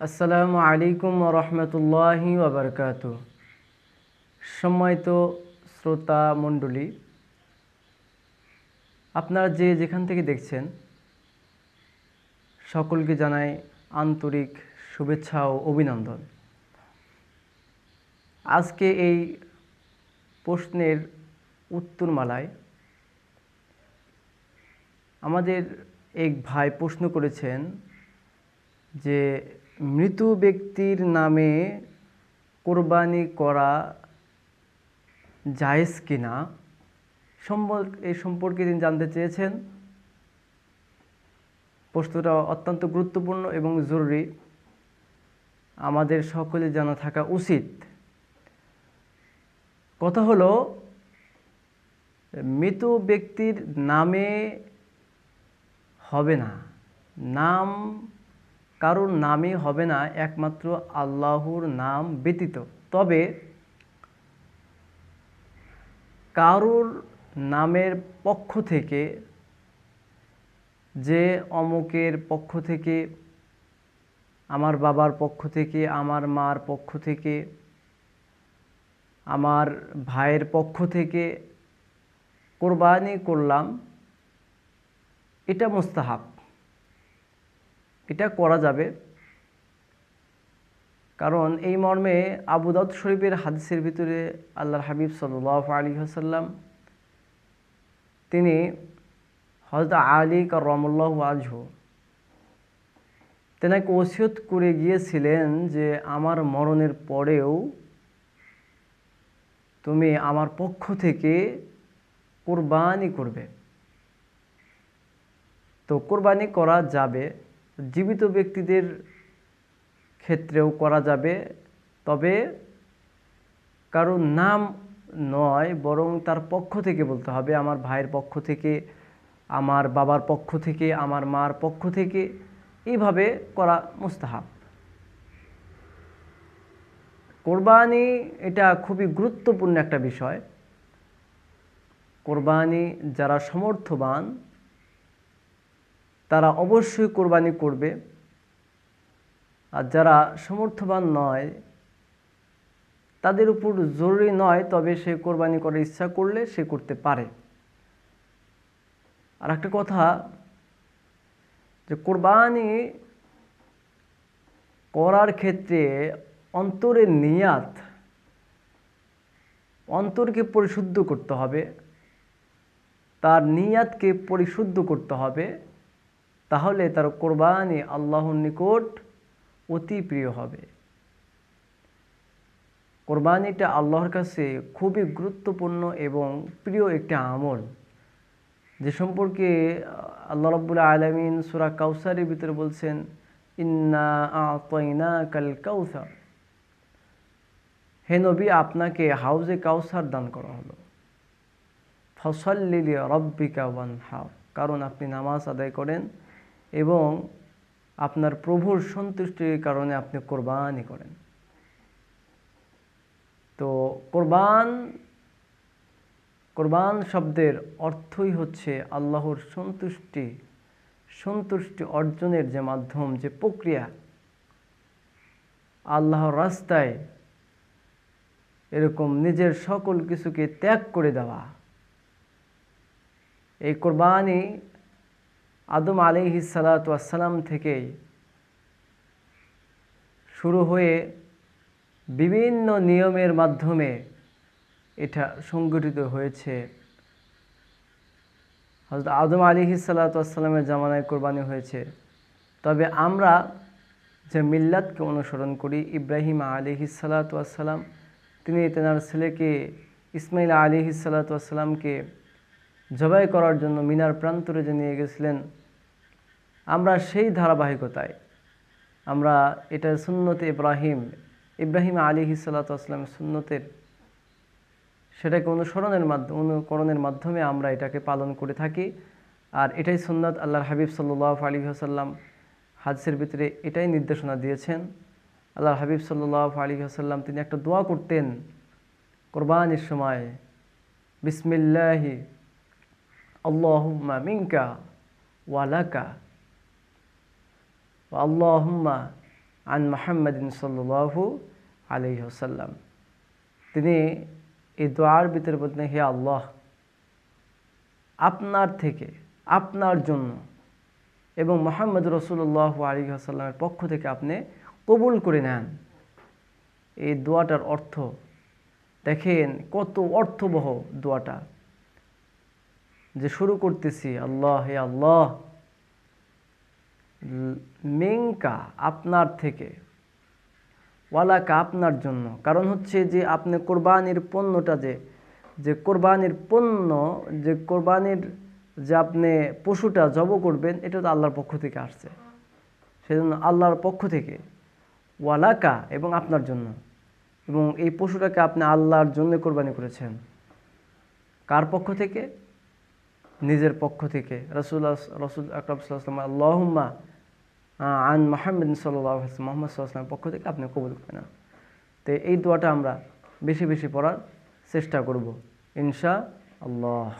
আসসালামু আলাইকুম ওয়া রাহমাতুল্লাহি ওয়া বারাকাতুহু। সম্মানিত শ্রোতা মণ্ডলী, আপনারা যে যেখান থেকে দেখছেন সকলকে জানাই আন্তরিক শুভেচ্ছা ও অভিনন্দন। আজকে এই প্রশ্নের উত্তরমালায় আমাদের এক ভাই প্রশ্ন করেছেন যে মৃত ব্যক্তির নামে কোরবানি করা জায়েজ কিনা, এই সম্পর্কে তিনি জানতে চেয়েছেন। প্রশ্নটা অত্যন্ত গুরুত্বপূর্ণ এবং জরুরি, আমাদের সকলে জানা থাকা উচিত। কথা হলো, মৃত ব্যক্তির নামে হবে না, নাম কারোর নামে হবে না একমাত্র আল্লাহর নাম ব্যতীত। তবে কারোর নামের পক্ষ থেকে, যে অমুকের পক্ষ থেকে, আমার বাবার পক্ষ থেকে, আমার মার পক্ষ থেকে, আমার ভাইয়ের পক্ষ থেকে কোরবানি করলাম, এটা মুস্তাহাব, এটা করা যাবে। কারণ এই মর্মে আবু দাউদ শরীফের হাদিসের ভিতরে আল্লাহর হাবিব সাল্লাল্লাহু আলাইহি ওয়াসাল্লাম তিনি হযরত আলী কাররামাল্লাহু ওয়াজহু তেনাকে ওসিয়ত করে গিয়েছিলেন যে আমার মরণের পরেও তুমি আমার পক্ষ থেকে কোরবানি করবে। তো কোরবানি করা যাবে, জীবিত ব্যক্তিদের ক্ষেত্রেও করা যাবে, তবে কারো নাম নয়, বরং তার পক্ষ থেকে বলতে হবে। আমার ভাইয়ের পক্ষ থেকে, আমার বাবার পক্ষ থেকে, আমার মার পক্ষ থেকে, এইভাবে করা মুস্তাহাব। কোরবানি এটা খুবই গুরুত্বপূর্ণ একটা বিষয়। কোরবানি যারা সমর্থবান তারা অবশ্যই কোরবানি করবে, আর যারা সমর্থবান নয় তাদের উপর জরুরি নয়, তবে সে কোরবানি করার ইচ্ছা করলে সে করতে পারে। আর একটা কথা, যে কোরবানি করার ক্ষেত্রে অন্তরের নিয়াত, অন্তরকে পরিশুদ্ধ করতে হবে, তার নিয়াতকে পরিশুদ্ধ করতে হবে, তাহলে তার কোরবানি আল্লাহর নিকট অতি প্রিয় হবে। কোরবানিটা আল্লাহর কাছে খুবই গুরুত্বপূর্ণ এবং প্রিয় একটি আমল, যে সম্পর্কে আল্লাহ রাব্বুল আলামিন সূরা কাউসারের ভিতরে বলছেন, ইন্না আ'তাইনাকাল কাউসার, হে নবী আপনাকে হাউজে কাউসার দান করা হলো। ফাসাল্লি লিরাব্বিকা ওয়ানহার, কারণ আপনি নামাজ আদায় করেন এবং আপনার প্রভুর সন্তুষ্টির কারণে আপনি কোরবানি করেন। তো কোরবান শব্দের অর্থই হচ্ছে আল্লাহর সন্তুষ্টি অর্জনের যে মাধ্যম, যে প্রক্রিয়া, আল্লাহর রাস্তায় এরকম নিজের সকল কিছুকে ত্যাগ করে দেওয়া। এই কোরবানি আদম আলাইহিস সালাতু ওয়াস সালাম থেকেই শুরু হয়ে বিভিন্ন নিয়মের মাধ্যমে এটা সংগঠিত হয়েছে। হযরত আদম আলাইহিস সালাতু ওয়াস সালামের জামানায় কোরবানি হয়েছে। তবে আমরা যে মিল্লাতকে অনুসরণ করি, ইব্রাহিম আলাইহিস সালাতু ওয়াস সালাম তিনি তেনার ছেলেকে ইসমাইল আলাইহিস সালাতু ওয়াস সালামকে জবাই করার জন্য মিনার প্রান্তরে যে নিয়ে গেছিলেন, আমরা সেই ধারাবাহিকতায় আমরা এটা সুন্নতে ইব্রাহিম আলাইহিস সালাতু ওয়াস সালামের সুন্নতের সেটাকে অনুকরণের মাধ্যমে আমরা এটাকে পালন করে থাকি। আর এটাই সুন্নাত। আল্লাহর হাবিব সাল্লাল্লাহু আলাইহি ওয়াসাল্লাম হাদিসের ভিতরে এটাই নির্দেশনা দিয়েছেন। আল্লাহর হাবিব সাল্লাল্লাহু আলাইহি ওয়াসাল্লাম তিনি একটা দোয়া করতেন কোরবানির সময়, বিসমিল্লাহি আল্লাহুম্মা মিনকা ওয়া লাকা ওয়া আল্লাহুম্মা আন মুহাম্মাদিন সাল্লাল্লাহু আলাইহি ওয়াসাল্লাম। তিনি এই দোয়ার ভিতরে বলতেন, হে আল্লাহ, আপনার থেকে, আপনার জন্য এবং মুহাম্মদ রাসূলুল্লাহ আলাইহি ওয়াসাল্লামের পক্ষ থেকে আপনি কবুল করে নেন। এই দোয়াটার অর্থ দেখেন, কত অর্থবহ দোয়াটা। যে শুরু করতেছি, আল্লাহ, হে আল্লাহ, মিনকা আপনার থেকে, ওয়ালাকা আপনার জন্য। কারণ হচ্ছে যে আপনি কোরবানির পণ্যটা যে কোরবানির পণ্য, যে কোরবানির যে আপনি পশুটা জব করবেন, এটা তো আল্লাহর পক্ষ থেকে আসছে। সেজন্য আল্লাহর পক্ষ থেকে, ওয়ালাকা এবং আপনার জন্য, এবং এই পশুটাকে আপনি আল্লাহর জন্য কোরবানি করেছেন। কার পক্ষ থেকে? নিজের পক্ষ থেকে। রাসূল আকরাম সাল্লাল্লাহু আলাইহি ওয়াসাল্লাম, আল্লাহুম্মা আন মুহাম্মাদ সাল্লাল্লাহু আলাইহি ওয়াসাল্লাম, মুহাম্মদ সাল্লাল্লাহু আলাইহি ওয়াসাল্লামের পক্ষ থেকে আপনি কবুল করে নেন। তো এই দোয়াটা আমরা বেশি বেশি পড়ার চেষ্টা করব ইনশাআল্লাহ।